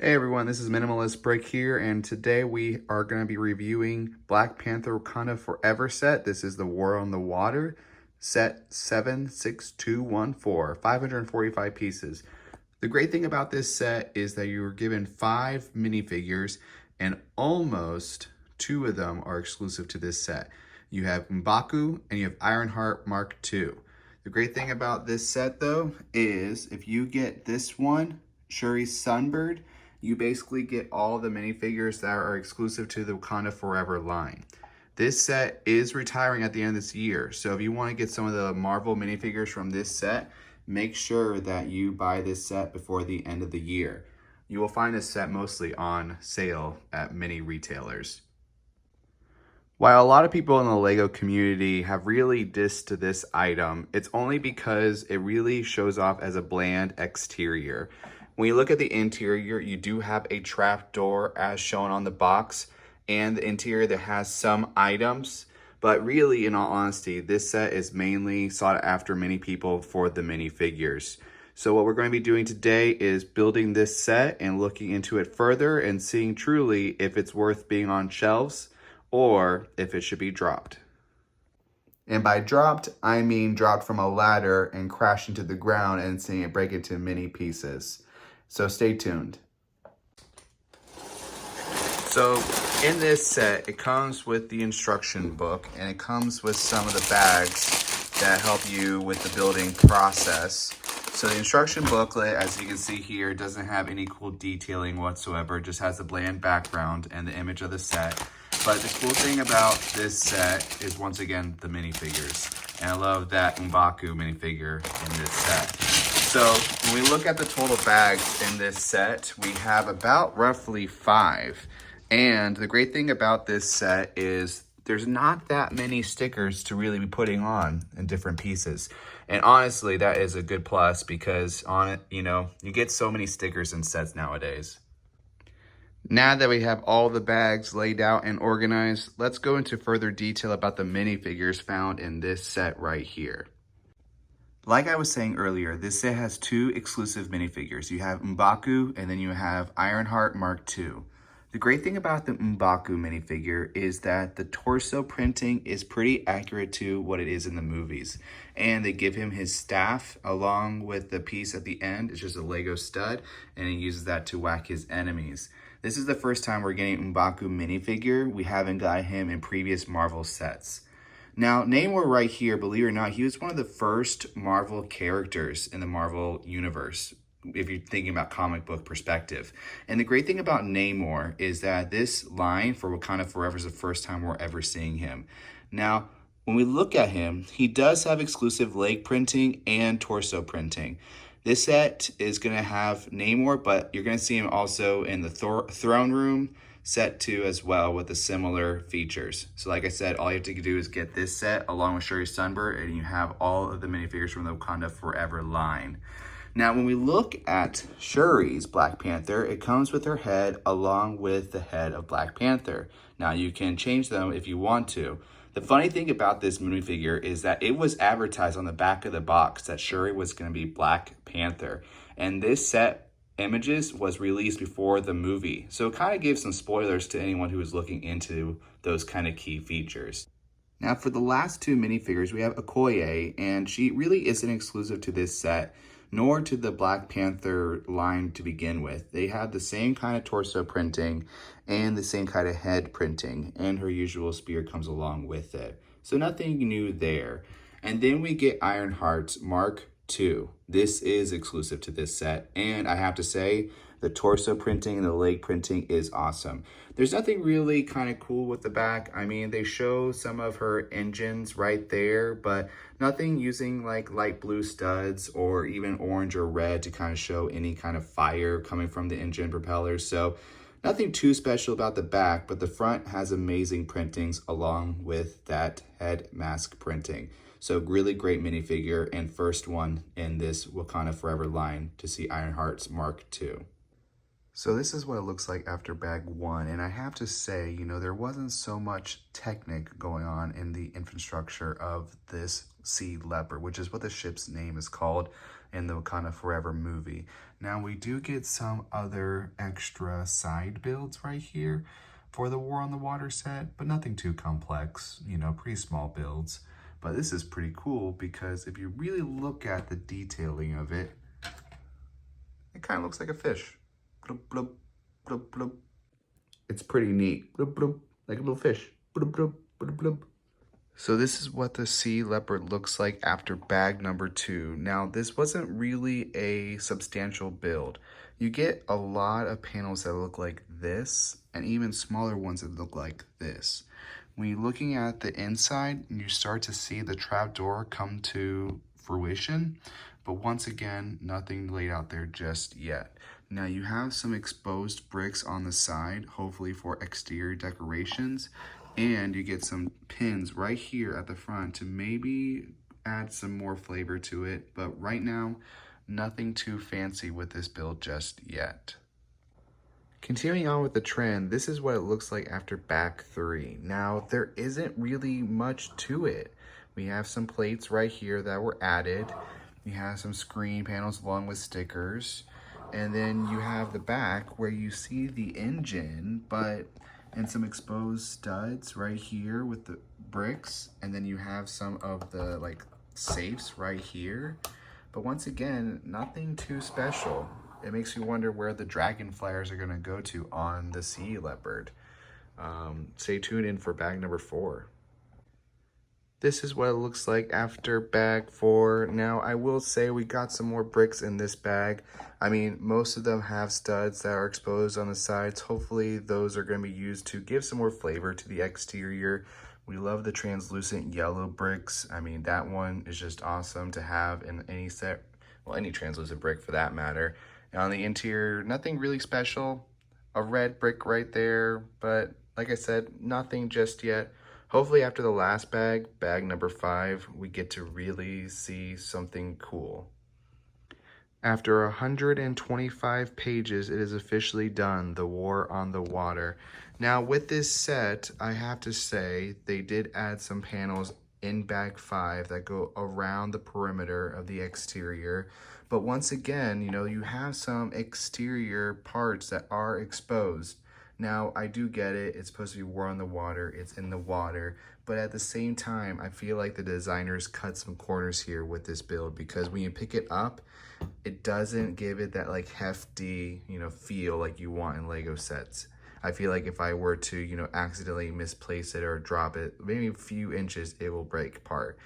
Hey everyone, this is Minimalist Break here, and today we are going to be reviewing Black Panther Wakanda Forever set. This is the War on the Water, set 76214, 545 pieces. The great thing about this set is that you were given 5 minifigures, and almost 2 of them are exclusive to this set. You have M'Baku and you have Ironheart Mark II. The great thing about this set though is if you get this one, Shuri's Sunbird, you basically get all the minifigures that are exclusive to the Wakanda Forever line. This set is retiring at the end of this year, so if you want to get some of the Marvel minifigures from this set, make sure that you buy this set before the end of the year. You will find this set mostly on sale at many retailers. While a lot of people in the LEGO community have really dissed this item, it's only because it really shows off as a bland exterior. When you look at the interior, you do have a trap door as shown on the box, and the interior that has some items, but really, in all honesty, this set is mainly sought after many people for the minifigures. So what we're going to be doing today is building this set and looking into it further and seeing truly if it's worth being on shelves or if it should be dropped. And by dropped, I mean dropped from a ladder and crash into the ground and seeing it break into many pieces. So stay tuned. So in this set, it comes with the instruction book and it comes with some of the bags that help you with the building process. So the instruction booklet, as you can see here, doesn't have any cool detailing whatsoever. It just has a bland background and the image of the set. But the cool thing about this set is, once again, the minifigures. And I love that M'Baku minifigure in this set. So when we look at the total bags in this set, we have about roughly 5. And the great thing about this set is there's not that many stickers to really be putting on in different pieces. And honestly, that is a good plus because on it, you get so many stickers in sets nowadays. Now that we have all the bags laid out and organized, let's go into further detail about the minifigures found in this set right here. Like I was saying earlier, this set has 2 exclusive minifigures. You have M'Baku and then you have Ironheart Mark II. The great thing about the M'Baku minifigure is that the torso printing is pretty accurate to what it is in the movies. And they give him his staff along with the piece at the end. It's just a Lego stud and he uses that to whack his enemies. This is the first time we're getting M'Baku minifigure. We haven't got him in previous Marvel sets. Now, Namor right here, believe it or not, he was one of the first Marvel characters in the Marvel universe, if you're thinking about comic book perspective. And the great thing about Namor is that this line for Wakanda Forever is the first time we're ever seeing him. Now, when we look at him, he does have exclusive leg printing and torso printing. This set is going to have Namor, but you're going to see him also in the throne room set 2 as well with the similar features. So like I said, all you have to do is get this set along with Shuri's Sunbird and you have all of the minifigures from the Wakanda Forever line. Now, when we look at Shuri's Black Panther, it comes with her head along with the head of Black Panther. Now, you can change them if you want to. The funny thing about this minifigure is that it was advertised on the back of the box that Shuri was going to be Black Panther. And this set images was released before the movie. So it kind of gave some spoilers to anyone who was looking into those kind of key features. Now, for the last 2 minifigures, we have Okoye, and she really isn't exclusive to this set, nor to the Black Panther line to begin with. They have the same kind of torso printing and the same kind of head printing, and her usual spear comes along with it. So nothing new there. And then we get Ironheart's Mark II. This is exclusive to this set, and I have to say, the torso printing and the leg printing is awesome. There's nothing really kind of cool with the back. I mean, they show some of her engines right there, but nothing using like light blue studs or even orange or red to kind of show any kind of fire coming from the engine propellers. So nothing too special about the back, but the front has amazing printings along with that head mask printing. So really great minifigure and first one in this Wakanda Forever line to see Ironheart's Mark II. So this is what it looks like after bag 1, and I have to say, there wasn't so much technic going on in the infrastructure of this sea leopard, which is what the ship's name is called. in the Wakanda Forever movie. Now we do get some other extra side builds right here for the War on the Water set, but nothing too complex, you know, pretty small builds. But this is pretty cool because if you really look at the detailing of it, it kind of looks like a fish. Bloop, bloop, bloop, bloop. It's pretty neat. Bloop, bloop, like a little fish. Bloop, bloop, bloop, bloop. So this is what the sea leopard looks like after bag number 2. Now, this wasn't really a substantial build. You get a lot of panels that look like this, and even smaller ones that look like this. When you're looking at the inside, you start to see the trapdoor come to fruition, but once again, nothing laid out there just yet. Now you have some exposed bricks on the side, hopefully for exterior decorations, and you get some pins right here at the front to maybe add some more flavor to it, but right now, nothing too fancy with this build just yet. Continuing on with the trend, this is what it looks like after bag 3. Now, there isn't really much to it. We have some plates right here that were added. You have some screen panels along with stickers. And then you have the back where you see the engine, and some exposed studs right here with the bricks. And then you have some of the like safes right here. But once again, nothing too special. It makes you wonder where the dragon flyers are going to go to on the sea leopard. Stay tuned in for bag number 4. This is what it looks like after bag 4. Now, I will say we got some more bricks in this bag. I mean, most of them have studs that are exposed on the sides. Hopefully, those are going to be used to give some more flavor to the exterior. We love the translucent yellow bricks. I mean, that one is just awesome to have in any set. Well, any translucent brick for that matter. And on the interior, nothing really special. A red brick right there, but like I said, nothing just yet. Hopefully after the last bag, bag number 5, we get to really see something cool. After 125 pages, it is officially done, The War on the Water. Now with this set, I have to say, they did add some panels in bag 5 that go around the perimeter of the exterior. But once again, you know, you have some exterior parts that are exposed. Now, I do get it. It's supposed to be War on the Water. It's in the water. But at the same time, I feel like the designers cut some corners here with this build because when you pick it up, it doesn't give it that like hefty, you know, feel like you want in Lego sets. I feel like if I were to, you know, accidentally misplace it or drop it, maybe a few inches, it will break apart.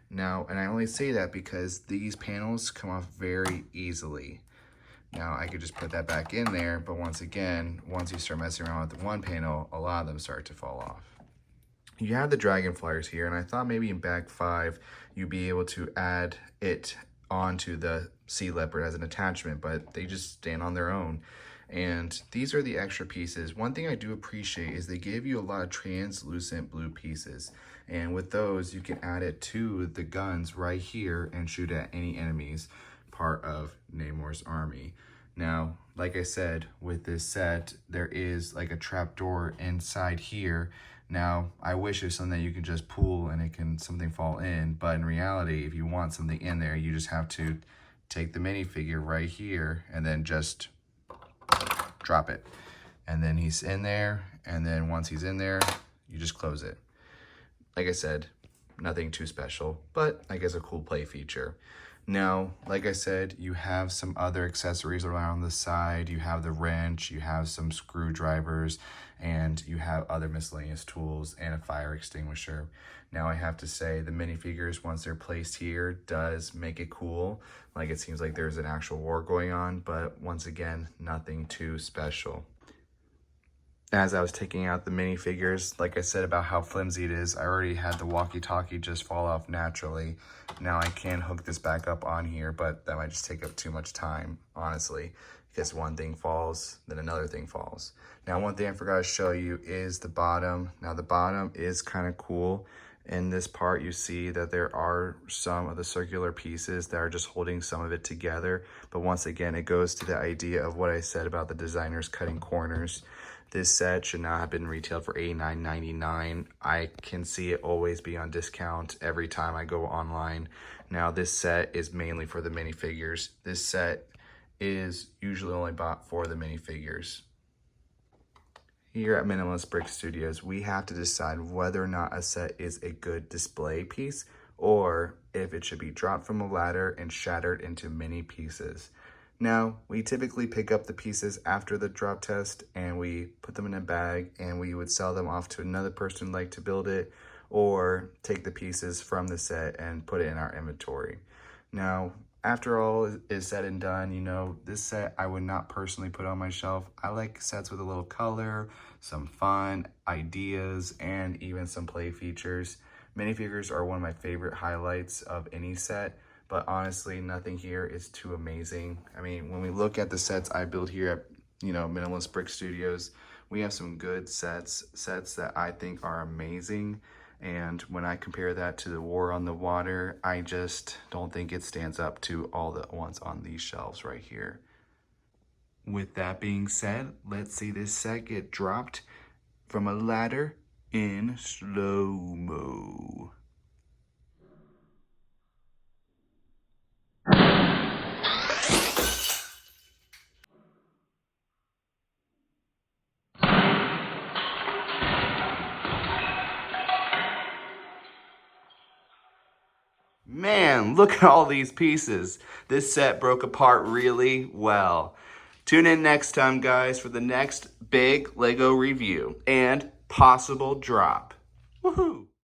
Now, and I only say that because these panels come off very easily. Now, I could just put that back in there, but once again, once you start messing around with the one panel, a lot of them start to fall off. You have the dragon flyers here, and I thought maybe in bag 5, you'd be able to add it onto the sea leopard as an attachment, but they just stand on their own. And these are the extra pieces. One thing I do appreciate is they give you a lot of translucent blue pieces. And with those, you can add it to the guns right here and shoot at any enemies part of Namor's army. Now, like I said, with this set, there is like a trapdoor inside here. Now, I wish there's something that you can just pull and it can something fall in, but in reality, if you want something in there, you just have to take the minifigure right here and then just drop it. And then he's in there, and then once he's in there, you just close it. Like I said, nothing too special, but I guess a cool play feature. Now, like I said, you have some other accessories around the side. You have the wrench, you have some screwdrivers, and you have other miscellaneous tools and a fire extinguisher. Now, I have to say the minifigures, once they're placed here, does make it cool. Like it seems like there's an actual war going on, but once again, nothing too special. As I was taking out the minifigures, like I said about how flimsy it is, I already had the walkie-talkie just fall off naturally. Now I can hook this back up on here, but that might just take up too much time, honestly, because one thing falls, then another thing falls. Now, one thing I forgot to show you is the bottom. Now, the bottom is kind of cool. In this part, you see that there are some of the circular pieces that are just holding some of it together. But once again, it goes to the idea of what I said about the designers cutting corners. This set should not have been retailed for $89.99. I can see it always be on discount every time I go online. Now, this set is mainly for the minifigures. This set is usually only bought for the minifigures. Here at Minimalist Brick Studios, we have to decide whether or not a set is a good display piece or if it should be dropped from a ladder and shattered into mini pieces. Now, we typically pick up the pieces after the drop test and we put them in a bag and we would sell them off to another person who'd like to build it, or take the pieces from the set and put it in our inventory. Now, after all is said and done, you know, this set I would not personally put on my shelf. I like sets with a little color, some fun, ideas, and even some play features. Minifigures are one of my favorite highlights of any set, but honestly, nothing here is too amazing. I mean, when we look at the sets I build here at, you know, Minimalist Brick Studios, we have some good sets that I think are amazing. And when I compare that to the War on the Water, I just don't think it stands up to all the ones on these shelves right here. With that being said, let's see this set get dropped from a ladder in slow-mo. Man, look at all these pieces. This set broke apart really well. Tune in next time, guys, for the next big Lego review and possible drop. Woohoo!